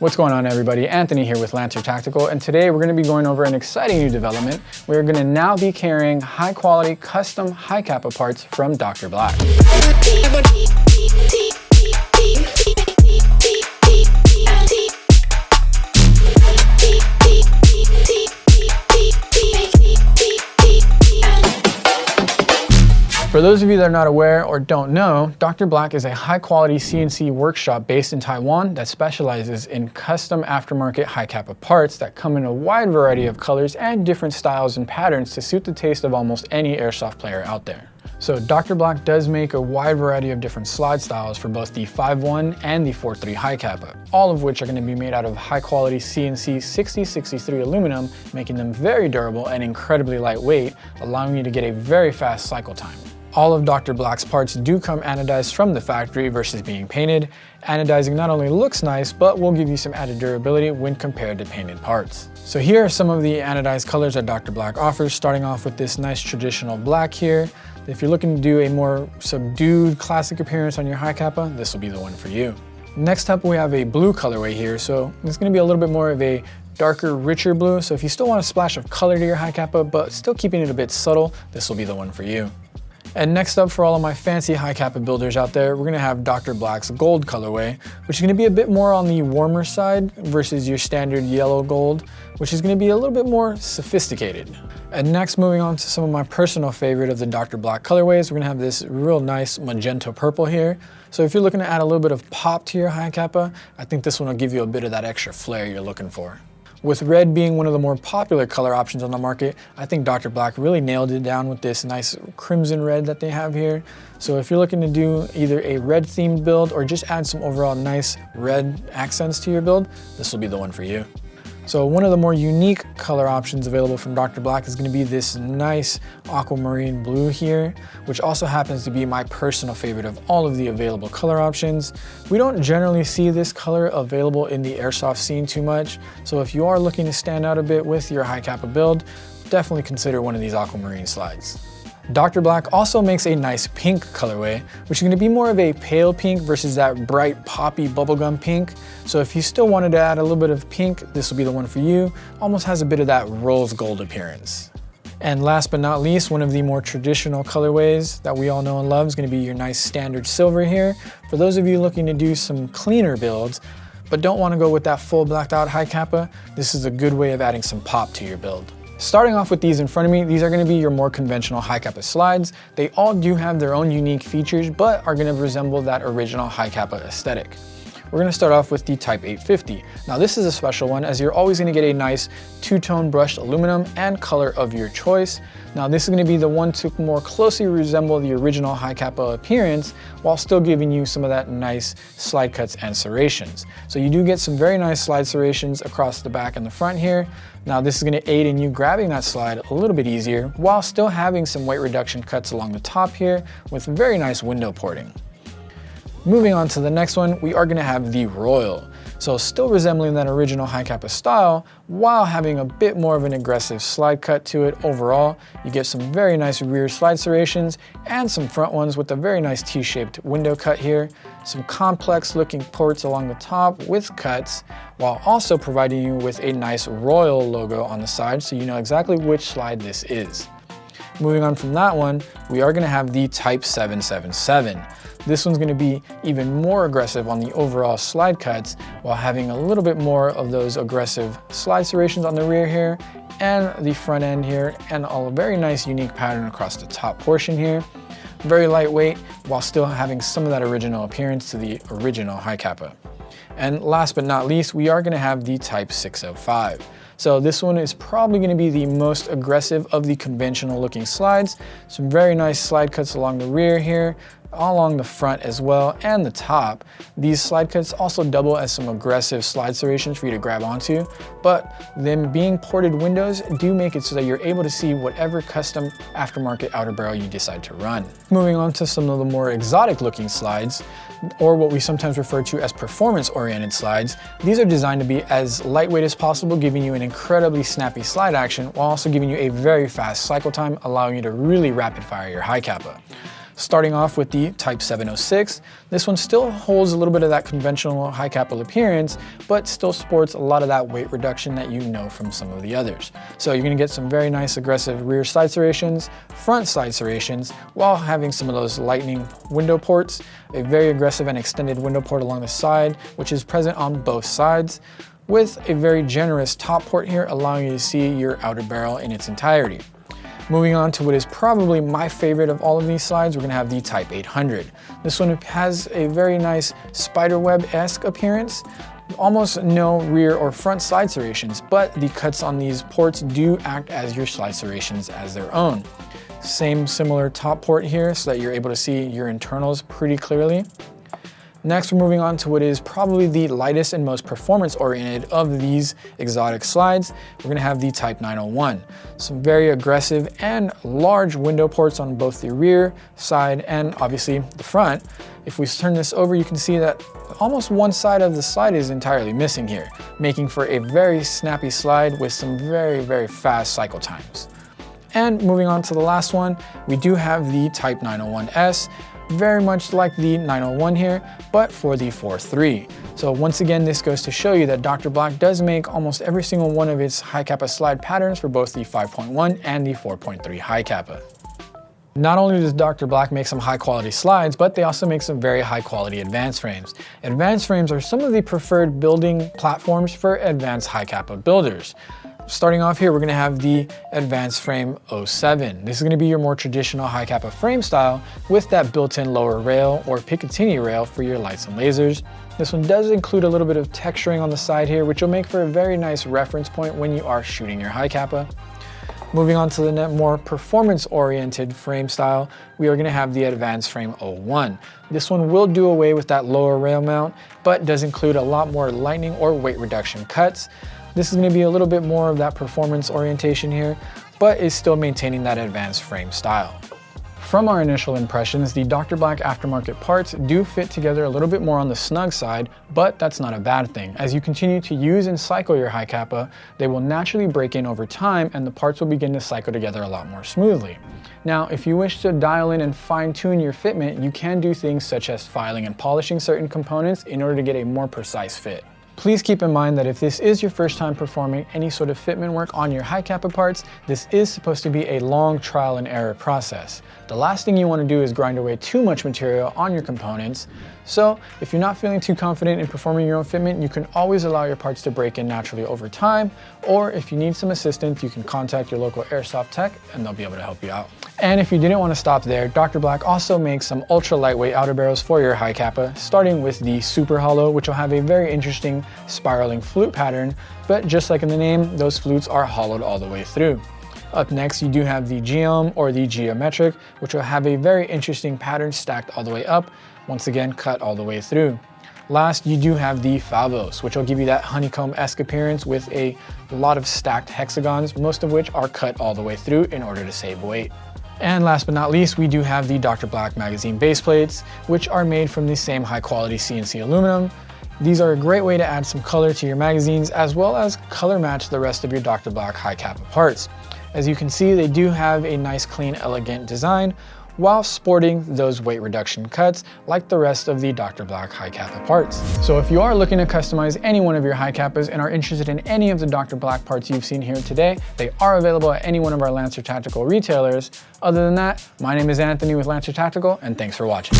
What's going on, everybody? Anthony here with Lancer Tactical, and today we're going to be going over an exciting new development. We're going to now be carrying high-quality custom Hi-Capa parts from Dr. Black. For those of you that are not aware or don't know, Dr. Black is a high-quality CNC workshop based in Taiwan that specializes in custom aftermarket Hi-Capa parts that come in a wide variety of colors and different styles and patterns to suit the taste of almost any airsoft player out there. So Dr. Black does make a wide variety of different slide styles for both the 5.1 and the 4.3 Hi-Capa, all of which are going to be made out of high-quality CNC 6063 aluminum, making them very durable and incredibly lightweight, allowing you to get a very fast cycle time. All of Dr. Black's parts do come anodized from the factory versus being painted. Anodizing not only looks nice, but will give you some added durability when compared to painted parts. So here are some of the anodized colors that Dr. Black offers, starting off with this nice traditional black here. If you're looking to do a more subdued classic appearance on your Hi-Capa, this will be the one for you. Next up, we have a blue colorway here. So it's going to be a little bit more of a darker, richer blue. So if you still want a splash of color to your Hi-Capa, but still keeping it a bit subtle, this will be the one for you. And next up, for all of my fancy Hi-Capa builders out there, we're gonna have Dr. Black's gold colorway, which is gonna be a bit more on the warmer side versus your standard yellow gold, which is gonna be a little bit more sophisticated. And next, moving on to some of my personal favorite of the Dr. Black colorways, we're gonna have this real nice magenta purple here. So if you're looking to add a little bit of pop to your Hi-Capa, I think this one will give you a bit of that extra flair you're looking for. With red being one of the more popular color options on the market, I think Dr. Black really nailed it down with this nice crimson red that they have here. So if you're looking to do either a red themed build or just add some overall nice red accents to your build, this will be the one for you. So one of the more unique color options available from Dr. Black is going to be this nice aquamarine blue here, which also happens to be my personal favorite of all of the available color options. We don't generally see this color available in the airsoft scene too much, so if you are looking to stand out a bit with your Hi-Capa build, definitely consider one of these aquamarine slides. Dr. Black also makes a nice pink colorway, which is going to be more of a pale pink versus that bright poppy bubblegum pink. So if you still wanted to add a little bit of pink, this will be the one for you. Almost has a bit of that rose gold appearance. And last but not least, one of the more traditional colorways that we all know and love is going to be your nice standard silver here. For those of you looking to do some cleaner builds, but don't want to go with that full blacked out Hi-Capa, this is a good way of adding some pop to your build. Starting off with these in front of me, these are going to be your more conventional Hi-Capa slides. They all do have their own unique features, but are going to resemble that original Hi-Capa aesthetic. We're going to start off with the Type 850. Now this is a special one, as you're always going to get a nice two-tone brushed aluminum and color of your choice. Now this is going to be the one to more closely resemble the original Hi-Capa appearance, while still giving you some of that nice slide cuts and serrations. So you do get some very nice slide serrations across the back and the front here. Now this is going to aid in you grabbing that slide a little bit easier, while still having some weight reduction cuts along the top here with very nice window porting. Moving on to the next one, we are going to have the Royal. So still resembling that original Hi-Capa style, while having a bit more of an aggressive slide cut to it overall. You get some very nice rear slide serrations and some front ones with a very nice T-shaped window cut here. Some complex looking ports along the top with cuts, while also providing you with a nice Royal logo on the side so you know exactly which slide this is. Moving on from that one, we are going to have the Type 777. This one's going to be even more aggressive on the overall slide cuts, while having a little bit more of those aggressive slide serrations on the rear here and the front end here, and a very nice unique pattern across the top portion here. Very lightweight, while still having some of that original appearance to the original Hi-Capa. And last but not least, we are going to have the Type 605. So this one is probably going to be the most aggressive of the conventional looking slides. Some very nice slide cuts along the rear here, all along the front as well, and the top. These slide cuts also double as some aggressive slide serrations for you to grab onto, but them being ported windows do make it so that you're able to see whatever custom aftermarket outer barrel you decide to run. Moving on to some of the more exotic looking slides, or what we sometimes refer to as performance-oriented slides. These are designed to be as lightweight as possible, giving you an incredibly snappy slide action, while also giving you a very fast cycle time, allowing you to really rapid fire your Hi-Capa. Starting off with the Type 706, this one still holds a little bit of that conventional Hi-Capa appearance, but still sports a lot of that weight reduction that you know from some of the others. So you're gonna get some very nice aggressive rear side serrations, front side serrations, while having some of those lightning window ports, a very aggressive and extended window port along the side, which is present on both sides, with a very generous top port here, allowing you to see your outer barrel in its entirety. Moving on to what is probably my favorite of all of these slides, we're gonna have the Type 800. This one has a very nice spiderweb-esque appearance, almost no rear or front side serrations, but the cuts on these ports do act as your slide serrations as their own. Same similar top port here so that you're able to see your internals pretty clearly. Next, we're moving on to what is probably the lightest and most performance-oriented of these exotic slides. We're gonna have the Type 901. Some very aggressive and large window ports on both the rear, side, and obviously the front. If we turn this over, you can see that almost one side of the slide is entirely missing here, making for a very snappy slide with some very, very fast cycle times. And moving on to the last one, we do have the Type 901S. Very much like the 901 here, but for the 4.3. So once again, this goes to show you that Dr. Black does make almost every single one of its Hi-Capa slide patterns for both the 5.1 and the 4.3 Hi-Capa. Not only does Dr. Black make some high quality slides, but they also make some very high quality advanced frames. Advanced frames are some of the preferred building platforms for advanced Hi-Capa builders. Starting off here, we're gonna have the Advanced Frame 07. This is gonna be your more traditional Hi-Capa frame style with that built-in lower rail or Picatinny rail for your lights and lasers. This one does include a little bit of texturing on the side here, which will make for a very nice reference point when you are shooting your Hi-Capa. Moving on to the more performance-oriented frame style, we are gonna have the Advanced Frame 01. This one will do away with that lower rail mount, but does include a lot more lightning or weight reduction cuts. This is going to be a little bit more of that performance orientation here, but is still maintaining that advanced frame style. From our initial impressions, the Dr. Black aftermarket parts do fit together a little bit more on the snug side, but that's not a bad thing. As you continue to use and cycle your Hi-Capa, they will naturally break in over time and the parts will begin to cycle together a lot more smoothly. Now, if you wish to dial in and fine-tune your fitment, you can do things such as filing and polishing certain components in order to get a more precise fit. Please keep in mind that if this is your first time performing any sort of fitment work on your Hi-Capa parts, this is supposed to be a long trial and error process. The last thing you want to do is grind away too much material on your components. So if you're not feeling too confident in performing your own fitment, you can always allow your parts to break in naturally over time, or if you need some assistance, you can contact your local airsoft tech and they'll be able to help you out. And if you didn't want to stop there, Dr. Black also makes some ultra lightweight outer barrels for your Hi-Capa, starting with the Super Hollow, which will have a very interesting spiraling flute pattern, but just like in the name, those flutes are hollowed all the way through. Up next, you do have the Geom or the Geometric, which will have a very interesting pattern stacked all the way up, once again cut all the way through. Last, you do have the Favos, which will give you that honeycomb-esque appearance with a lot of stacked hexagons, most of which are cut all the way through in order to save weight. And last but not least, we do have the Dr. Black magazine base plates, which are made from the same high quality CNC aluminum. These are a great way to add some color to your magazines, as well as color match the rest of your Dr. Black Hi-Capa parts. As you can see, they do have a nice, clean, elegant design, while sporting those weight reduction cuts like the rest of the Dr. Black Hi-Capa parts. So if you are looking to customize any one of your Hi-Capas and are interested in any of the Dr. Black parts you've seen here today, they are available at any one of our Lancer Tactical retailers. Other than that, my name is Anthony with Lancer Tactical, and thanks for watching.